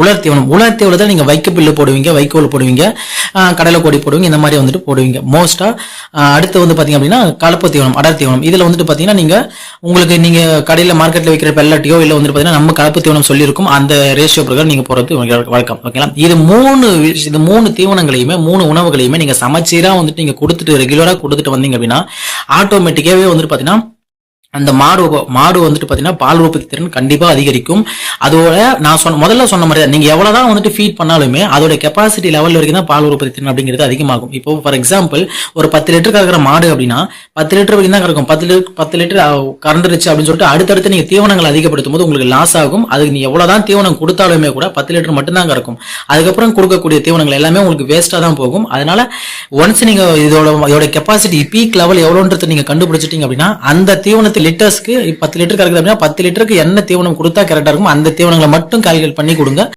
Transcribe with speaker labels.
Speaker 1: உலர் தீவனம். உலர் தீவனத்தில் நீங்க வைக்கப்புல்லு போடுவீங்க, வைக்கோல் போடுவீங்க, கடலை கொடி போடுவீங்க, இந்த மாதிரி வந்துட்டு போடுவீங்க மோஸ்டா. அடுத்து வந்து பாத்தீங்க அப்படின்னா கலப்பு தீவனம், அடர் தீவனம். இதுல வந்துட்டு பாத்தீங்கன்னா நீங்க உங்களுக்கு நீங்க கடையில மார்க்கெட்ல வைக்கிற பெல்லட்டியோ இல்ல வந்துட்டு பாத்தீங்கன்னா நம்ம கலப்பு தீவனம் சொல்லியிருக்கும் அந்த ரேஷியோ பிரகாரம் நீங்க போறது வழக்கம். ஓகேங்களா? இது மூணு தீவனங்களையுமே 3 உணவுகளையுமே நீங்க சமச்சீரா வந்துட்டு நீங்க கொடுத்துட்டு ரெகுலரா கொடுத்துட்டு வந்தீங்க அப்படின்னா ஆட்டோமேட்டிக்காவே வந்துட்டு பாத்தீங்கன்னா அந்த மாடு வந்துட்டு பாத்தீங்கன்னா பால் உற்பத்தி திறன் கண்டிப்பா அதிகரிக்கும். அதோட நான் முதல்ல சொன்ன மாதிரி நீங்க எவ்வளவுதான் வந்துட்டு ஃபீட் பண்ணாலுமே அதோட கெப்பாசிட்டி லெவல் வரைக்கும் தான் பால் உற்பத்தி திறன் அப்படிங்கிறது அதிகமாகும். இப்போ ஃபார் எக்ஸாம்பிள் ஒரு 10 லிட்டர் கறக்கிற மாடு அப்படின்னா 10 லிட்டர் வரைக்கும் தான் கறக்கும். 10 லிட்டர் கறந்துருச்சு அப்படின்னு சொல்லிட்டு அடுத்தடுத்து நீங்க தீவனங்கள் அதிகப்படுத்தும் போது உங்களுக்கு லாஸ் ஆகும். அதுக்கு நீ எவ்வளவுதான் தீவனம் கொடுத்தாலுமே கூட 10 லிட்டர் மட்டும் தான் கறக்கும். அதுக்கப்புறம் கொடுக்கக்கூடிய தீவனங்கள் எல்லாமே உங்களுக்கு வேஸ்டா தான் போகும். அதனால ஒன்ஸ் நீங்க இதோட கெப்பாசிட்டி பீக் லெவல் எவ்வளவுன்றது நீங்க கண்டுபிடிச்சிட்டீங்க அப்படின்னா அந்த தீவனத்தை லிட்டர்ஸ்க்கு 10 லிட்டர் கறக்குது அப்படின்னா 10 லிட்டருக்கு என்ன தீவனம் கொடுத்தா கரெக்டா இருக்கும் அந்த தீவனங்களை மட்டும் கால்குலேட் பண்ணி கொடுங்க.